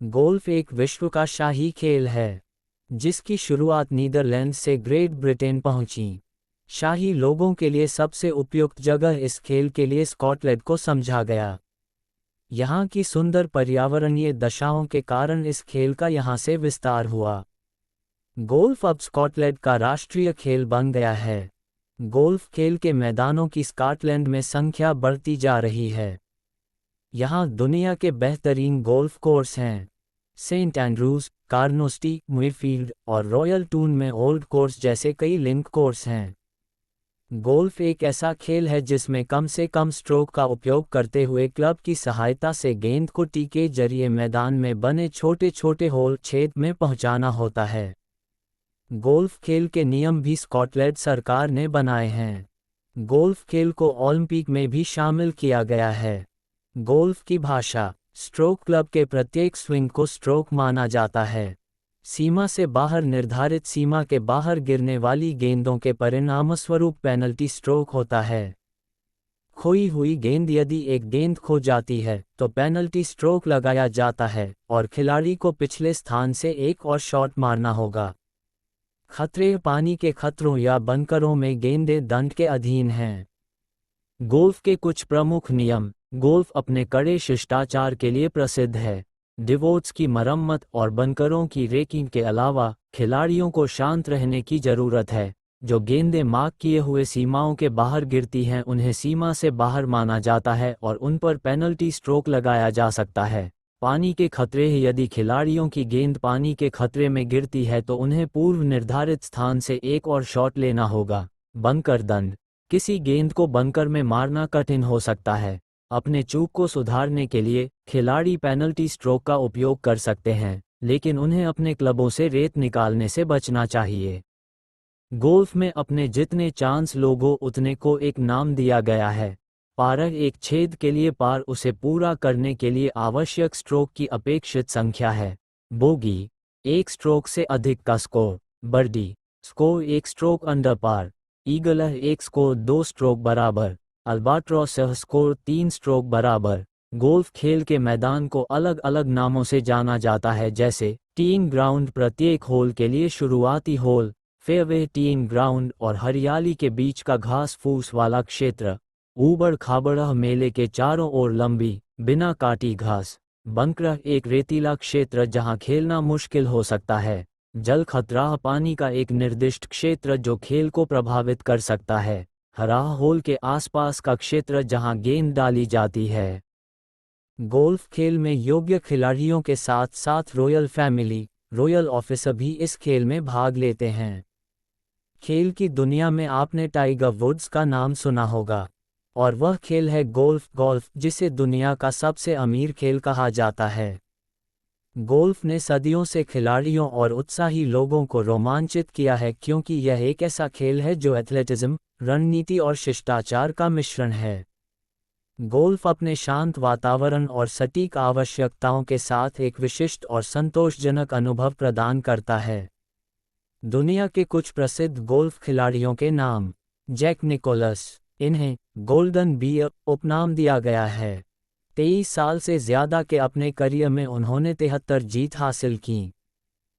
Golf एक विश्व का शाही खेल है, जिसकी शुरुआत नीदरलैंड से ग्रेट ब्रिटेन पहुंची। शाही लोगों के लिए सबसे उपयुक्त जगह इस खेल के लिए स्कॉटलैंड को समझा गया। यहाँ की सुंदर पर्यावरणीय दशाओं के कारण इस खेल का यहाँ से विस्तार हुआ। गोल्फ अब स्कॉटलैंड का राष्ट्रीय खेल बन गया है। गोल्फ खेल के मैदानों की स्कॉटलैंड में संख्या बढ़ती जा रही है। यहाँ दुनिया के बेहतरीन गोल्फ कोर्स हैं। सेंट एंड्रूज, कार्नोस्टी, मुइरफील्ड और रॉयल टून में ओल्ड कोर्स जैसे कई लिंक कोर्स हैं। गोल्फ एक ऐसा खेल है जिसमें कम से कम स्ट्रोक का उपयोग करते हुए क्लब की सहायता से गेंद को टी के जरिए मैदान में बने छोटे छोटे होल छेद में पहुंचाना होता है। गोल्फ खेल के नियम भी स्कॉटलैंड सरकार ने बनाए हैं। गोल्फ खेल को ओलंपिक में भी शामिल किया गया है। गोल्फ की भाषा स्ट्रोक क्लब के प्रत्येक स्विंग को स्ट्रोक माना जाता है। सीमा से बाहर निर्धारित सीमा के बाहर गिरने वाली गेंदों के परिणामस्वरूप पेनल्टी स्ट्रोक होता है। खोई हुई गेंद यदि एक गेंद खो जाती है तो पेनल्टी स्ट्रोक लगाया जाता है और खिलाड़ी को पिछले स्थान से एक और शॉट मारना होगा। खतरे पानी के खतरों या बंकरों में गेंदें दंड के अधीन हैं। गोल्फ के कुछ प्रमुख नियम। गोल्फ अपने कड़े शिष्टाचार के लिए प्रसिद्ध है। डिवोट्स की मरम्मत और बंकरों की रेकिंग के अलावा खिलाड़ियों को शांत रहने की जरूरत है। जो गेंदें मार्क किए हुए सीमाओं के बाहर गिरती हैं उन्हें सीमा से बाहर माना जाता है और उन पर पेनल्टी स्ट्रोक लगाया जा सकता है। पानी के खतरे। यदि खिलाड़ियों की गेंद पानी के खतरे में गिरती है तो उन्हें पूर्व निर्धारित स्थान से एक और शॉट लेना होगा। बंकर दंड। किसी गेंद को बंकर में मारना कठिन हो सकता है। अपने चूक को सुधारने के लिए खिलाड़ी पेनल्टी स्ट्रोक का उपयोग कर सकते हैं, लेकिन उन्हें अपने क्लबों से रेत निकालने से बचना चाहिए। गोल्फ में अपने जितने चांस लोगों उतने को एक नाम दिया गया है। पार एक छेद के लिए पार उसे पूरा करने के लिए आवश्यक स्ट्रोक की अपेक्षित संख्या है। बोगी एक स्ट्रोक से अधिक का स्कोर। बर्डी स्कोर एक स्ट्रोक अंडर पार। ईगल एक स्कोर 2 स्ट्रोक बराबर। अल्बाट्रॉस स्कोर 3 स्ट्रोक बराबर। गोल्फ खेल के मैदान को अलग अलग नामों से जाना जाता है, जैसे टीइंग ग्राउंड प्रत्येक होल के लिए शुरुआती होल, फेयरवे टीइंग ग्राउंड और हरियाली के बीच का घास फूस वाला क्षेत्र, ऊबड़ खाबड़ मेले के चारों ओर लंबी बिना काटी घास, बंकर एक रेतीला क्षेत्र जहां खेलना मुश्किल हो सकता है, जल खतरा पानी का एक निर्दिष्ट क्षेत्र जो खेल को प्रभावित कर सकता है, हरा होल के आसपास का क्षेत्र जहां गेंद डाली जाती है। गोल्फ खेल में योग्य खिलाड़ियों के साथ साथ रॉयल फैमिली, रॉयल ऑफिसर भी इस खेल में भाग लेते हैं। खेल की दुनिया में आपने टाइगर वुड्स का नाम सुना होगा, और वह खेल है गोल्फ, जिसे दुनिया का सबसे अमीर खेल कहा जाता है। गोल्फ ने सदियों से खिलाड़ियों और उत्साही लोगों को रोमांचित किया है क्योंकि यह एक ऐसा खेल है जो एथलेटिज्म, रणनीति और शिष्टाचार का मिश्रण है। गोल्फ अपने शांत वातावरण और सटीक आवश्यकताओं के साथ एक विशिष्ट और संतोषजनक अनुभव प्रदान करता है। दुनिया के कुछ प्रसिद्ध गोल्फ खिलाड़ियों के नाम। जैक निकोलस, इन्हें गोल्डन बियर उपनाम दिया गया है। 23 साल से ज़्यादा के अपने करियर में उन्होंने 73 जीत हासिल की।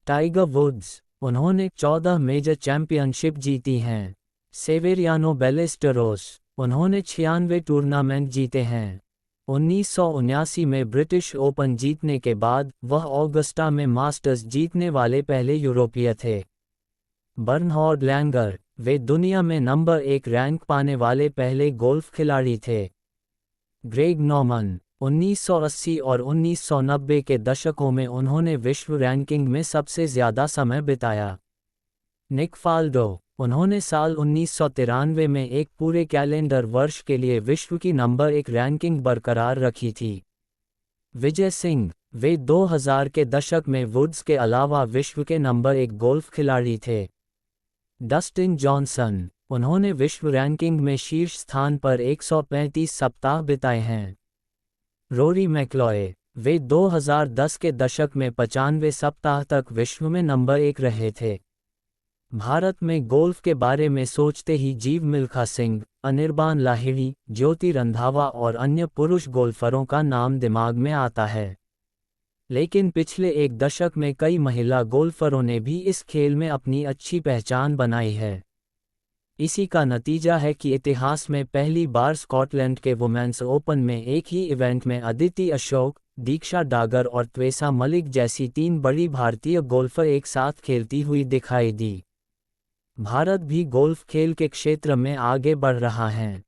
टाइगर वुड्स, उन्होंने 14 मेजर चैंपियनशिप जीती हैं। सेवेरियानो बैलेस्टेरोस, उन्होंने 96 टूर्नामेंट जीते हैं। 1979 में ब्रिटिश ओपन जीतने के बाद वह ऑगस्टा में मास्टर्स जीतने वाले पहले यूरोपीय थे। बर्नहार्ड लैंगर, वे दुनिया में नंबर 1 रैंक पाने वाले पहले गोल्फ खिलाड़ी थे। ग्रेग नॉर्मन, 1980 और 1990 के दशकों में उन्होंने विश्व रैंकिंग में सबसे ज़्यादा समय बिताया। निक फाल्डो, उन्होंने साल 1993 में एक पूरे कैलेंडर वर्ष के लिए विश्व की नंबर 1 रैंकिंग बरकरार रखी थी। विजय सिंह, वे 2000 के दशक में वुड्स के अलावा विश्व के नंबर 1 गोल्फ खिलाड़ी थे। डस्टिन जॉनसन, उन्होंने विश्व रैंकिंग में शीर्ष स्थान पर 135 सप्ताह बिताए हैं। रोरी मैकलॉय, वे 2010 के दशक में 95 सप्ताह तक विश्व में नंबर 1 रहे थे। भारत में गोल्फ के बारे में सोचते ही जीव मिल्खा सिंह, अनिर्बान लाहिड़ी, ज्योति रंधावा और अन्य पुरुष गोल्फरों का नाम दिमाग में आता है। लेकिन पिछले एक दशक में कई महिला गोल्फरों ने भी इस खेल में अपनी अच्छी पहचान बनाई है। इसी का नतीजा है कि इतिहास में पहली बार स्कॉटलैंड के वुमेन्स ओपन में एक ही इवेंट में अदिति अशोक, दीक्षा डागर और त्वेसा मलिक जैसी 3 बड़ी भारतीय गोल्फर एक साथ खेलती हुई दिखाई दी। भारत भी गोल्फ खेल के क्षेत्र में आगे बढ़ रहा है।